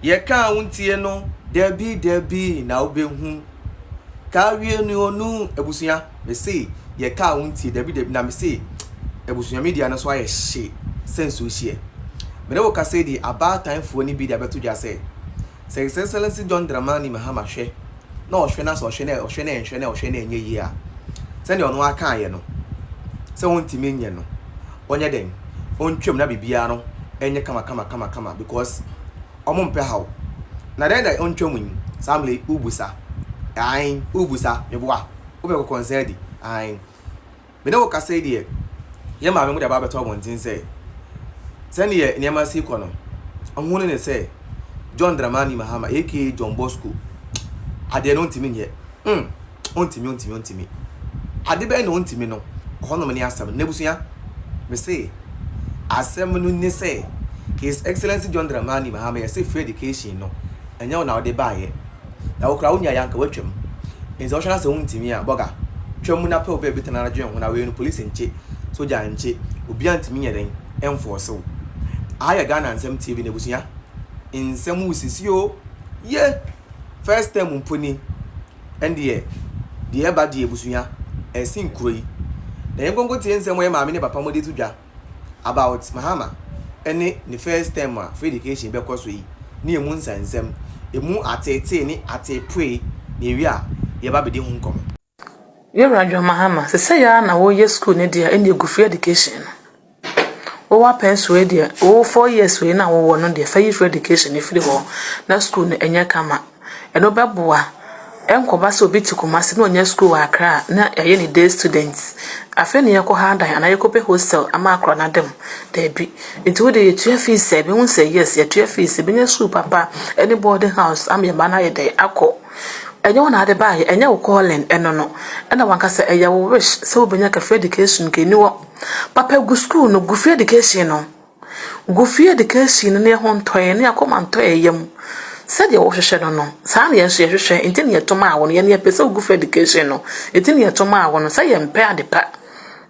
ye ka wontie no debi na obehu ka wie no onu ebusua me say ye ka wontie debi na me say ebusua media no so aye hye sense o hye me ne wo ka say di about time for ni bi dia beto dwa say excellency John Dramani Mahama hwe na ohwe na so ohwe na enye yi a se ne ono aka aye no se wontimi nye no onye den ontwem na bibia no enye kama because omo mpe hawo na den da ontwem samle ubusa ubusa meboa ube ko concern me ne wo ka say die ye ma me mu da ba beto bontin say se ne ye niam asi ko no ohunu ne say John Dramani Mahama aka John Bosco ade no ntimi nye ontimi ade be no ntimi no hono me ne asem nebusuya me say asem no ne say His Excellency John Dramani Mahama say free education no enya wo na wo de baaye na wo kra wo nya yanka watwam enzo hwa na se ntimi a boga twam na pe obe bitana na dwen ho na we no police nche soja nche obi antimi nye den enforce wo Again-Ghanaians TV nebusuya nsem usisio ye first time mponi ende de ba de ebusuya esin kuroi na yengongo tie nsem ye maame ne papa mo de tudwa about Mahama ene the first time for education be koso yi ne emu nsansem emu atete ni atepwe ne wi a ye ba be de hu nkom ye radyo Mahama se ya na wo ye school ne dia ene gu free education o wa penso e dia o 4 years we na wo no dia free education e free ho na school no enya kama eno beboa enkoba se obi tikuma se no nya school wa Accra na ye ni day students afi ne yakọ ha dan na yekope hostel ama akro na dem da bi nti wo de ye tua fees e bi won say yes ye tua fees bi nya school papa any boarding house am ye bana ye dey akọ enye wona ade ba ye enye wo calling eno no ena wanka se eye wo wish se wo benya ka free education ke ni wo papa gu school no gu free education no gu free education ne ho ntoye ne akoma ntoye yam said you wash no no san ye so ye hwehwe ntini ye toma awon ye ne pese gu free education no ntini ye toma awon say ye mpe ade pa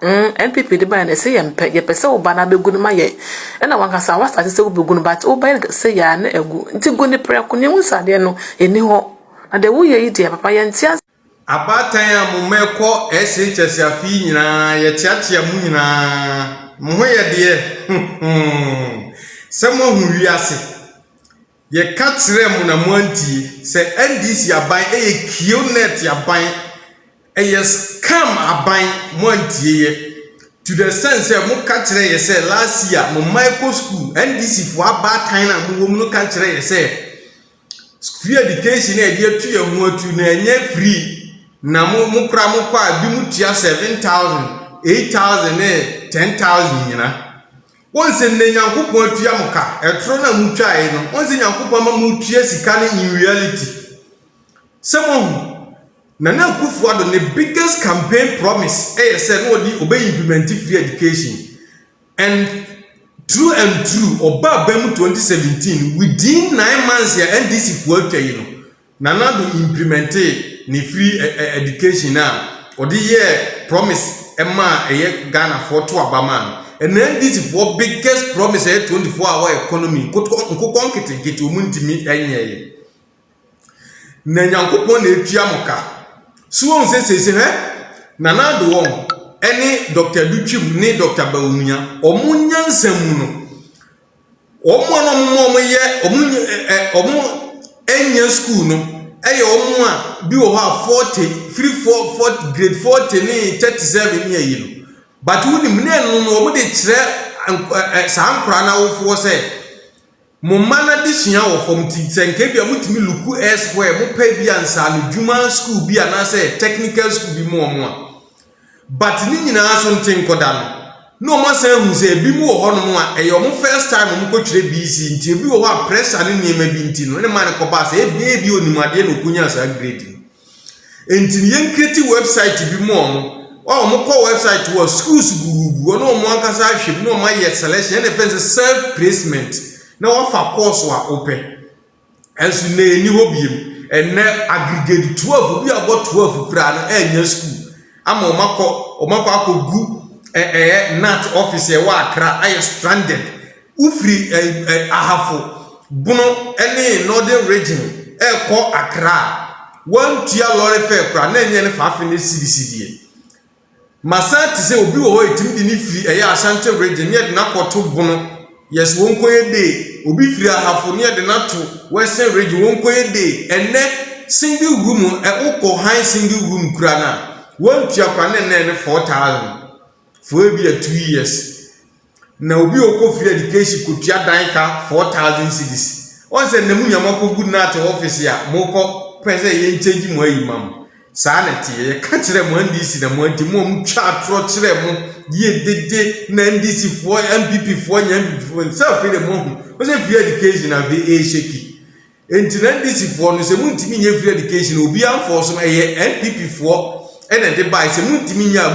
NPP de ba na say ye mpe ye pese wo ba na begu no ma ye ena wanka sa wasa se wo begu no but wo ba say ya na egu nti gu ni pre ko ne hu sade no eni ho na de wo ye yi de papa ye ntia abatan a mo meko SHS afi nyina ye tiatia mu nyina mo ho ye de se mo hu wiase ye katre mu na mo anti se NDC aban ye kionet aban ye scam aban mo anti ye to the sense mo katre ye se last year mo micro school NDC for abatan na mo no katre ye se free education e dey tu ye ho atu na enye free na mo kra mo kwa bi mu tia 7,000 8,000 10,000 nyina wonse ne nyankopon atua moka etro na mu twae no wonse nyankopon ma mu tua sika ne in reality someone na kufu ado the biggest campaign promise said no di obey implement free education and true oba bam 2017 within 9 months ya NDC fu atwa yi no na do implement ni free education na odi ye promise ema Ghana for to abama and NDC for biggest promise 24-hour economy nkokon kete omuntimi enye na nyankopon na etua moka so on se na do won ene Dr. Dutwim ni Dr. Bawumia omunyansam no omo ye omu enya school no eye omu a bi wo ha 40 grade 40 ni 37 year yi no but woni mne no omu de kire sankra na wo fo se mo mana de sua wo fom ti senke bia mutimi luku elsewhere mo pa bia nsa no juma school bia na se technical school bi mo omo a but ni nyina so ntin koda no mo san hu se bi mo ho no mo a eyo mo first time mo ko twire BC nti bi wo ha pressure ni niema bi nti no ne man ko ba se bi onimade no kunya sa grade enti yen create website bi mo mo ko website wo schools gugugu no mo ankasa hwe no ma ye selection and defense self placement na wo fa course wa open enso na eni ho biem enne aggregate 12 bi abo 12 pra na enya school ama omako akogu nat office e wa Accra ay stranded ufri ahafo Bono any northern region eko Accra one tia lorry fair kra na enye ne faafe ne CDCD masa ti se obi wo etim di ni firi eya Ashanti region ne de na koto bono yes won koye de obi firi ahafo ne de na to western region won koye de ene single room uko high single room kra na one tia kra na ne 4,000 for be 2 years na obi okofiri education kotua dan ka 4,000 cedis once na munyama ko good na to office ya moko pese ye change mo ayi mam saa na tie ye ka kire mo ndc na mo anti mo twa tro kire mo ye dede na ndc fo MPP fo nya MPP fo self ile mo o se free education na be sheki enti na ndc fo no se mu ntimi nya free education obi am fo so ye MPP fo e na de buy se mu ntimi nya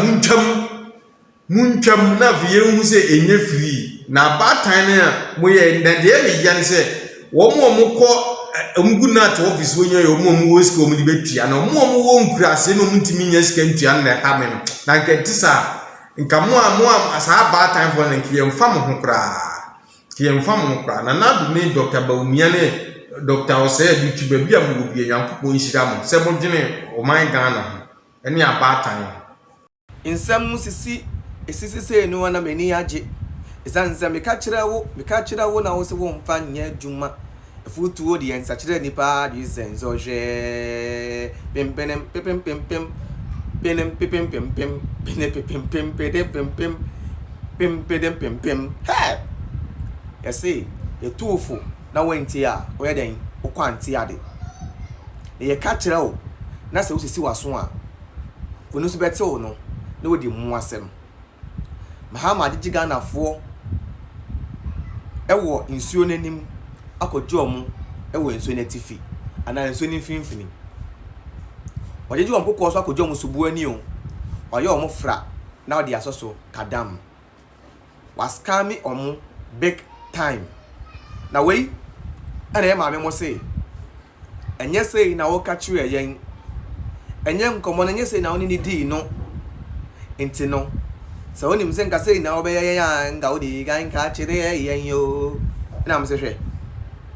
muntwam na vie hu se enye free na batan na mo ye ndade ye ya ne se wo mo ko omgu na to office wo nya yo mo wo sika mo di betua na mo wo nkura se no ntimi nya sika ntua na ha me no na nketisa nka mo asa batan fo na kiye mfa mo ho kra na na du ne Dr. Baumia ne Dr. Ose bi tu ba bia mo bi Nyankopon nhira mo se mo dwene o man Ghana ene abatan insam sisi esisi se no na mani age esanza meka kira wo na wo se wo mfa nya dwuma efutuo de ensa kira nipa de senzo hwe pempenem pempem hey yesi etufu na wenti a oye den okwanti ade ye ka kira wo na se wo sisi waso a wonu so bete wo no na wo di mu asem Mahama de Ghana fo ewo nsuo nanim akojo mu ewo nsuo natifi ana nsuo ni finfini ojeji won kokko so akojo mu subu ani o oye omo fra na odi asoso kadam was Scámming omo big time na we ana e maame mo say enye say na wo ka chiwe yen enye nkomo na enye say na oni ni di no enti no so oni mse nka say na obe ya nga odi gan ka chire yen yo na mse hwe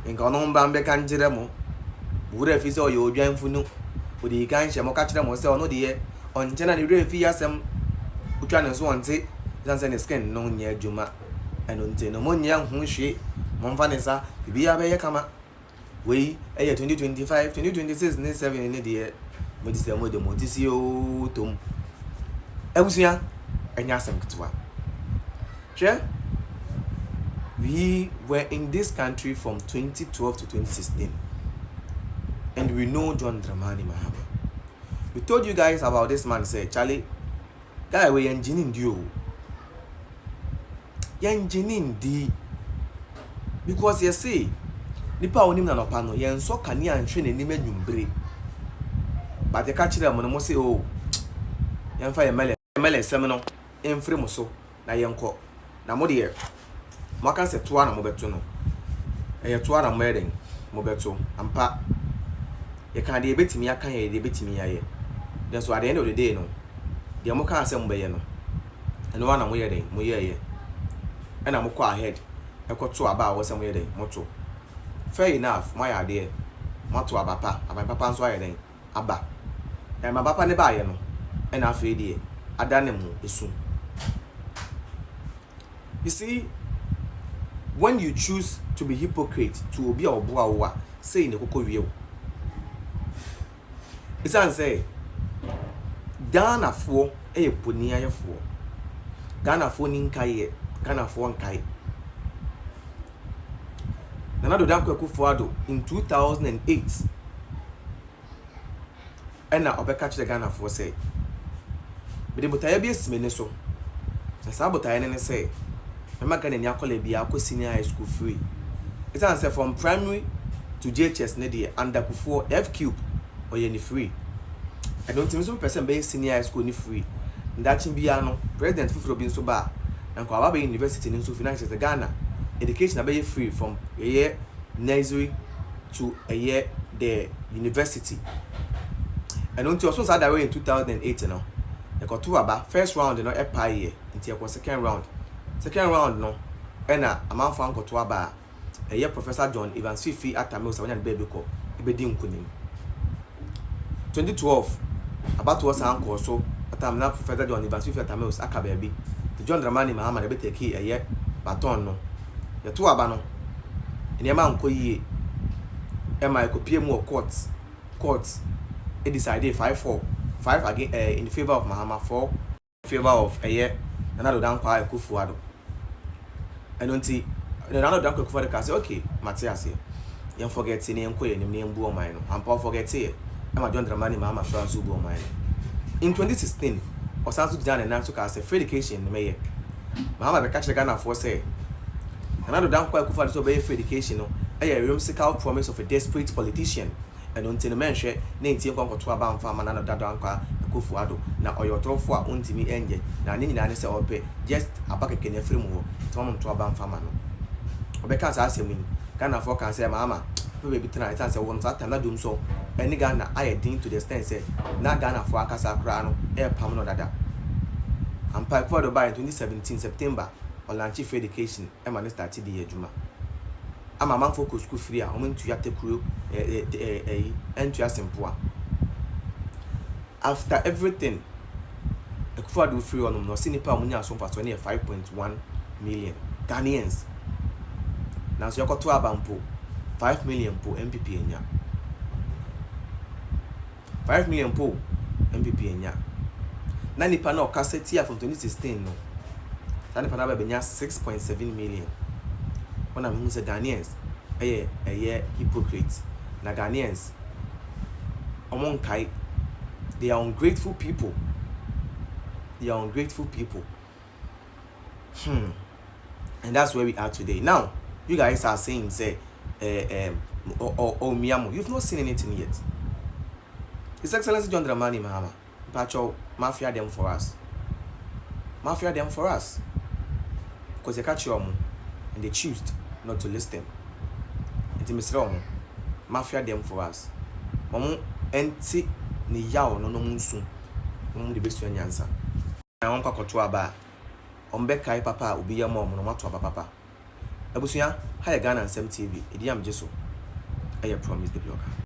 nka ono mba mbe kan jire mo bure fi so yo odwan funu odi gan hye mo ka chire mo se ono de ye onje na ni re fi yasem utwa ne so onte zanse ne skin no nya adwuma eno nte no mo nya hu hwe mo mfa ne sa bibi ya be ye kama we eye 2025 2026 ne 7 ne de mo di se mo de mo ti si o tom ebusia enya sem kitwa sure we were in this country from 2012 to 2016 and we know John Dramani Mahama. We told you guys about this man say Charlie guy we engineering dio engineering di because you see nipa onim na no pa no yen so kane anhwe nanim adwumbre but the catch them no mo say oh yen fa yemele sem no emfre mo so na yenko na mo de mo kan se toa na mo beto no eye toa na mo eden mo beto ampa ye kan de betimi aka ye de betimi yaye then so at the end of the day no de mo kan se mo be ye no eno wa na mo ye den mo ye ye na mo kwa ahead e ko to aba wo se mo ye den mo to fair enough mo ya de mo to aba papa nso aye den aba na ma papa ne ba ye no e na afi de adane mu esu. You see, when you choose to be hypocrite to obi oboawa say ne kokko wie wo isan say Ghana fo e poni ayefo Ghana fo ni nkaye Ghana fo nkaye Nana do dan Akufo Addo in 2008 ena obeka kire Ghana fo say bede botaya bi esime ne so na sa botaya ne say mama Ghana ni akola bi akọ senior high school free it say from primary to JHS ne dey under Akufo F cube oye ni free I don't think some person be senior high school ni free ndachin bia no president fufuro bi nso ba na kwa baba university ni nso finance the Ghana education be free from a year nursery to a year the university and until also that way in 2008 no e got to aba first round no e pa year until e second round no ena amanfo ankoto aba Professor John Evans Fifi atame osa wanya baby ko ibedi nkunim 2012 about was anko so atam na Professor John Evans Fifi atame osa aka baby the John Dramani Mahama na beteki baton no ye to aba no enema nko yie ema ekopie mu court it decided 5-4 5 again in favor of Mahama 4 in favor of another down kwa Kufuado and until another down Kufuado can say okay Matias you forget in enko ye nim mbu o man no ampa forget here ema John Dramani Mahama France ubu o man in 2016 osanso Jan and Nanso ka say free education no meye Mahama be catch Ghana for say another down kwa Kufuado so be free education no a whimsical promise of a desperate politician and until the mention na nkonkoto aba mfa ma na dado anka Kufuado na oyotrofo a untimi enje na ni nyina ne se ope just abakeke na free mu ho to to aba mfa ma no obeka sa asem ni Ghana for can say Mahama people be try say won sa tanda dum so any Ghana ayedin to the extent say na Ghana for akasa kra no pam no dada ampa Kufuado by 2017 September on launch free education e man start the adwuma ama man focus school free a omentu yatekuro entu asempoa after everything Kufuado free on no sinipa omunya so for 5.1 million Ghanaians na so yakoto abampo 5 million po MPP enya 5 million po MPP enya na nipa na okaseti from 2016 no na nipa na benya 6.7 million. When I'm saying Ghanaians, hypocrites. Na Ghanaians, among Kai, they are ungrateful people. They are ungrateful people. And that's where we are today. Now, you guys are saying, say, Miamu, you've not seen anything yet. His Excellency John Dramani Mahama, Pacho, mafia them for us. Mafia them for us. Because they catch you and they choose not to listen. It's Mr. Mafia them for us. Mamu enti ni yao no munsu. Mamu the best answer. I want to aba. Ombe kai papa ubi ya mom no mato papa. Ebusuya, hi Ghana and Sem TV. Idi am jeso. I promise the blogger.